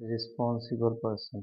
responsible person۔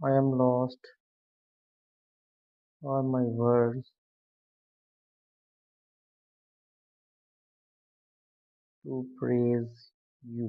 I am lost for my words to praise you۔